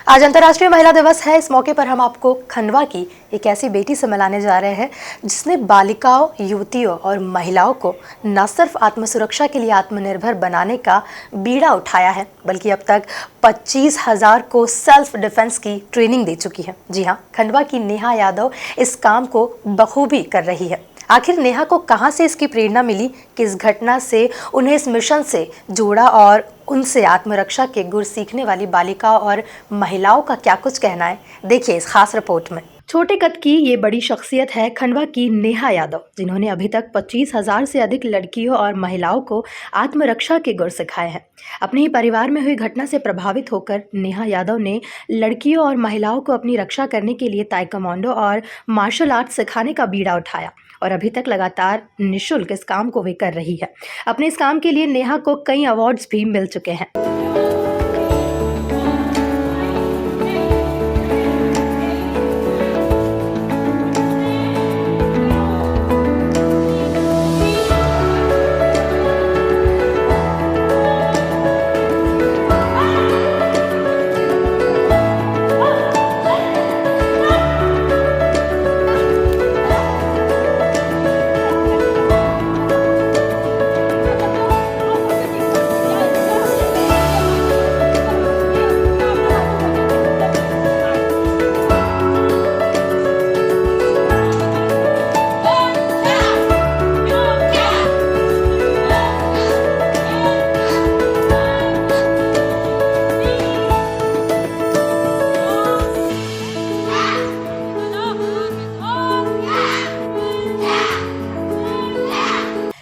आज अंतर्राष्ट्रीय महिला दिवस है। इस मौके पर हम आपको खंडवा की एक ऐसी बेटी से मिलाने जा रहे हैं जिसने बालिकाओं, युवतियों और महिलाओं को न सिर्फ आत्मसुरक्षा के लिए आत्मनिर्भर बनाने का बीड़ा उठाया है, बल्कि अब तक 25,000 को सेल्फ डिफेंस की ट्रेनिंग दे चुकी है। जी हाँ, खंडवा की नेहा यादव इस काम को बखूबी कर रही है। आखिर नेहा को कहां से इसकी प्रेरणा मिली, किस घटना से उन्हें इस मिशन से जोड़ा और उनसे आत्मरक्षा के गुर सीखने वाली बालिकाओं और महिलाओं का क्या कुछ कहना है, देखिए इस खास रिपोर्ट में। छोटे कद की ये बड़ी शख्सियत है खंडवा की नेहा यादव, जिन्होंने अभी तक 25,000 से अधिक लड़कियों और महिलाओं को आत्मरक्षा के गुर सिखाए हैं। अपने ही परिवार में हुई घटना से प्रभावित होकर नेहा यादव ने लड़कियों और महिलाओं को अपनी रक्षा करने के लिए ताइक्वांडो और मार्शल आर्ट सिखाने का बीड़ा उठाया और अभी तक लगातार निःशुल्क इस काम को वे कर रही है। अपने इस काम के लिए नेहा को कई अवार्ड्स भी मिल चुके हैं।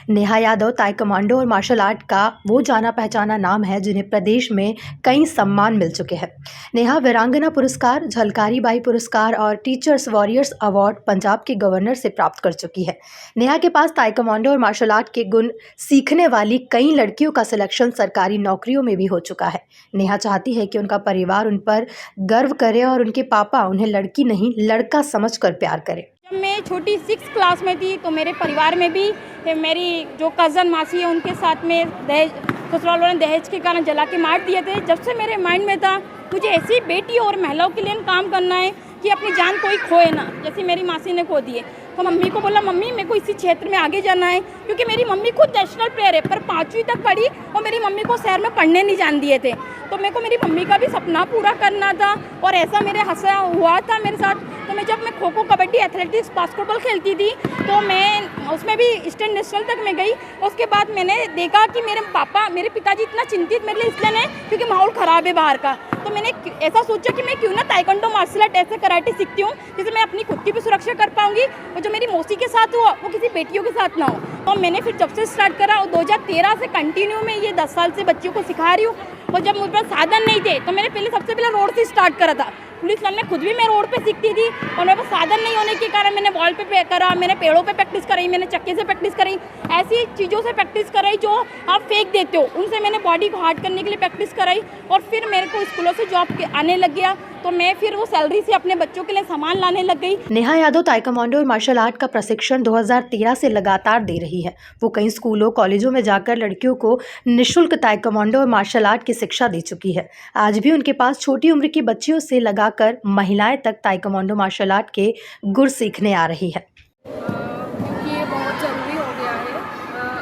नेहा यादव ताइक्वांडो और मार्शल आर्ट का वो जाना पहचाना नाम है जिन्हें प्रदेश में कई सम्मान मिल चुके हैं। नेहा वीरांगना पुरस्कार, झलकारी बाई पुरस्कार और टीचर्स वॉरियर्स अवार्ड पंजाब के गवर्नर से प्राप्त कर चुकी है। नेहा के पास ताइक्वांडो और मार्शल आर्ट के गुण सीखने वाली कई लड़कियों का सिलेक्शन सरकारी नौकरियों में भी हो चुका है। नेहा चाहती है कि उनका परिवार उन पर गर्व करे और उनके पापा उन्हें लड़की नहीं लड़का समझकर प्यार करे। जब मैं छोटी 6th क्लास में थी तो मेरे परिवार में भी मेरी जो कज़न मासी है उनके साथ में दहेज, ससुराल वालों ने दहेज के कारण जला के मार दिए थे। जब से मेरे माइंड में था मुझे ऐसी बेटी और महिलाओं के लिए काम करना है कि अपनी जान कोई खोए ना, जैसे मेरी मासी ने खो दिए। तो मम्मी को बोला, मम्मी मेरे को इसी क्षेत्र में आगे जाना है, क्योंकि मेरी मम्मी खुद नेशनल प्लेयर है पर 5वीं तक पढ़ी और मेरी मम्मी को शहर में पढ़ने नहीं जान दिए थे। तो मेरे को मेरी मम्मी का भी सपना पूरा करना था और ऐसा मेरे हंसा हुआ था मेरे साथ। तो मैं जब मैं खो खो, कबड्डी, एथलेटिक्स, बास्केटबॉल खेलती थी तो मैं उसमें भी स्टेट नेशनल तक मैं गई। उसके बाद मैंने देखा कि मेरे पिताजी इतना चिंतित मेरे लिए इसलिए नहीं क्योंकि माहौल ख़राब है बाहर का। तो मैंने ऐसा सोचा कि मैं क्यों ना ताइक्वांडो, मार्शल आर्ट, ऐसे कराटे सीखती हूँ जिससे मैं अपनी खुद की भी सुरक्षा कर पाऊँगी और जो मेरी मौसी के साथ हुआ वो किसी बेटियों के साथ ना हो। तो मैंने फिर जब से स्टार्ट करा और 2013 से कंटिन्यू में ये 10 साल से बच्चियों को सिखा रही हूँ। और जब मुझ पर साधन नहीं थे तो मैंने सबसे पहले रोड से स्टार्ट करा था। पुलिस लाइन में खुद भी मैं रोड पे सीखती थी और मेरे पास साधन नहीं होने के कारण मैंने वॉल पे करा, मैंने पेड़ों पे प्रैक्टिस कराई, मैंने चक्के से प्रैक्टिस कराई, ऐसी चीज़ों से प्रैक्टिस कराई जो आप फेंक देते हो, उनसे मैंने बॉडी को हार्ड करने के लिए प्रैक्टिस कराई। और फिर मेरे को स्कूलों से जॉब आने लग गया तो मैं फिर वो सैलरी से अपने बच्चों के लिए सामान लाने लग गई। नेहा यादव ताइक्वांडो और मार्शल आर्ट का प्रशिक्षण 2013 से लगातार दे रही है। वो कई स्कूलों, कॉलेजों में जाकर लड़कियों को निःशुल्क ताइक्वांडो और मार्शल आर्ट की शिक्षा दे चुकी है। आज भी उनके पास छोटी उम्र की बच्चियों से लगाकर महिलाएं तक ताइक्वांडो, मार्शल आर्ट के गुर सीखने आ रही है। क्योंकि ये बहुत ज़रूरी हो गया है।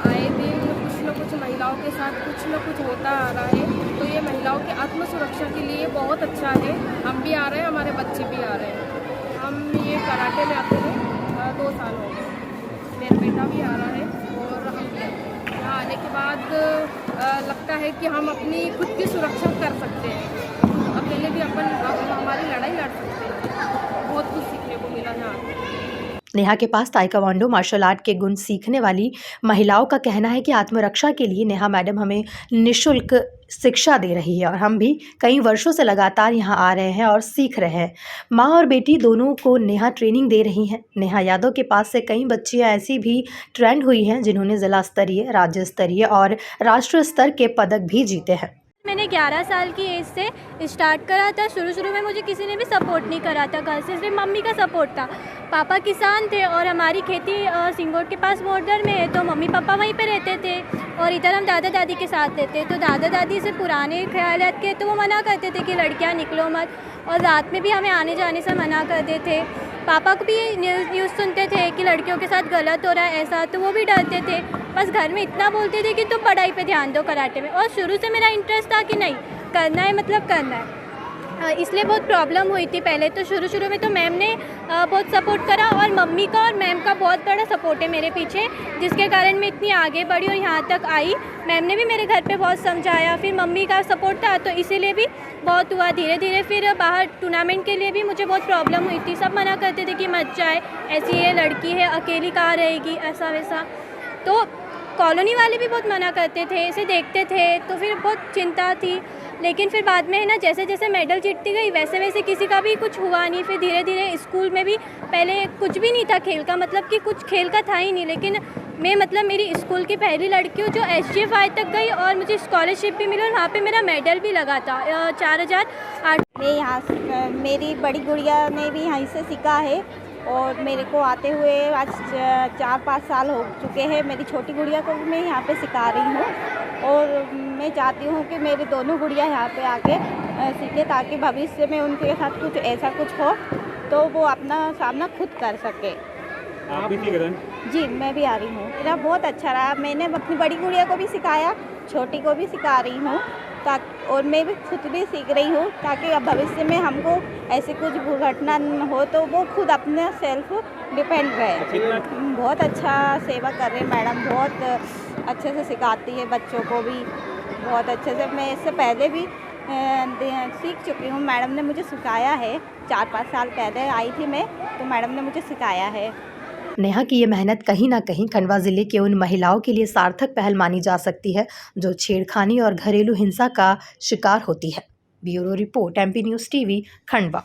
आए दिन कुछ न कुछ महिलाओं के साथ कुछ न कुछ होता आ रहा है, तो ये महिलाओं की आत्मसुरक्षा के लिए बहुत अच्छा है। हम भी आ रहे हैं, हमारे बच्चे भी आ रहे हैं। हम ये कराटे में आते हैं 2 साल हो गए, मेरा बेटा भी आ रहा है और हम भी यहाँ आने के बाद लगता है कि हम अपनी खुद की सुरक्षा कर सकते हैं, अकेले भी हमारी लड़ाई लड़ सकते हैं। बहुत कुछ सीखने को मिला यहाँ। नेहा के पास ताइक्वांडो, मार्शल आर्ट के गुण सीखने वाली महिलाओं का कहना है कि आत्मरक्षा के लिए नेहा मैडम हमें निःशुल्क शिक्षा दे रही है और हम भी कई वर्षों से लगातार यहाँ आ रहे हैं और सीख रहे हैं। माँ और बेटी दोनों को नेहा ट्रेनिंग दे रही हैं। नेहा यादव के पास से कई बच्चियाँ ऐसी भी ट्रेंड हुई हैं जिन्होंने जिला स्तरीय, राज्य स्तरीय और राष्ट्रीय स्तर के पदक भी जीते हैं। मैंने 11 साल की एज से स्टार्ट करा था। शुरू में मुझे किसी ने भी सपोर्ट नहीं करा था घर से, सिर्फ मम्मी का सपोर्ट था। पापा किसान थे और हमारी खेती सिंगोट के पास बॉर्डर में है, तो मम्मी पापा वहीं पे रहते थे और इधर हम दादा दादी के साथ रहते। तो दादा दादी से पुराने ख्यालात के, तो वो मना करते थे कि लड़कियां निकलो मत, और रात में भी हमें आने जाने से मना करते थे। पापा को भी न्यूज़ सुनते थे कि लड़कियों के साथ गलत हो रहा है ऐसा, तो वो भी डरते थे। बस घर में इतना बोलते थे कि तुम पढ़ाई पे ध्यान दो, कराटे में। और शुरू से मेरा इंटरेस्ट था कि नहीं करना है, मतलब करना है। इसलिए बहुत प्रॉब्लम हुई थी पहले, तो शुरू में तो मैम ने बहुत सपोर्ट करा, और मम्मी का और मैम का बहुत बड़ा सपोर्ट है मेरे पीछे, जिसके कारण मैं इतनी आगे बढ़ी और यहाँ तक आई। मैम ने भी मेरे घर पे बहुत समझाया, फिर मम्मी का सपोर्ट था, तो इसीलिए भी बहुत हुआ। धीरे धीरे फिर बाहर टूर्नामेंट के लिए भी मुझे बहुत प्रॉब्लम हुई थी। सब मना करते थे कि मत जाए, ऐसी ये लड़की है, अकेली कहाँ रहेगी, ऐसा वैसा। तो कॉलोनी वाले भी बहुत मना करते थे, ऐसे देखते थे, तो फिर बहुत चिंता थी। लेकिन फिर बाद में है ना, जैसे जैसे मेडल जीतती गई वैसे वैसे किसी का भी कुछ हुआ नहीं। फिर धीरे धीरे स्कूल में भी पहले कुछ भी नहीं था खेल का, मतलब कि कुछ खेल का था ही नहीं, लेकिन मैं मतलब मेरी स्कूल की पहली लड़की हूँ जो SGFI तक गई, और मुझे स्कॉलरशिप भी मिली और वहाँ पे मेरा मेडल भी लगा था 4008। मैं यहाँ मेरी बड़ी गुड़िया ने भी यहीं से सीखा है, और मेरे को आते हुए आज 4-5 साल हो चुके हैं। मेरी छोटी गुड़िया को भी मैं यहाँ पे सिखा रही हूँ, और मैं चाहती हूँ कि मेरी दोनों गुड़िया यहाँ पे आके सीखे, ताकि भविष्य में उनके साथ कुछ ऐसा कुछ हो तो वो अपना सामना खुद कर सके। आप भी सीख रहे हैं? जी, मैं भी आ रही हूँ। मेरा बहुत अच्छा रहा। मैंने अपनी बड़ी गुड़िया को भी सिखाया, छोटी को भी सिखा रही हूँ, ताकि और मैं भी खुद भी सीख रही हूँ, ताकि अब भविष्य में हमको ऐसे कुछ दुर्घटना न हो तो वो खुद अपने सेल्फ डिपेंड रहे। बहुत अच्छा सेवा कर रहे हैं मैडम, बहुत अच्छे से सिखाती है बच्चों को भी, बहुत अच्छे से। मैं इससे पहले भी सीख चुकी हूँ, मैडम ने मुझे सिखाया है। 4-5 साल पहले आई थी मैं, तो मैडम ने मुझे सिखाया है। नेहा की ये मेहनत कहीं ना कहीं खंडवा जिले के उन महिलाओं के लिए सार्थक पहल मानी जा सकती है जो छेड़खानी और घरेलू हिंसा का शिकार होती है। Bureau report, MP news TV, Khandwa.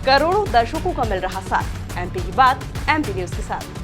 करोड़ों दर्शकों का मिल रहा साथ, MP की बात MP न्यूज़ के साथ।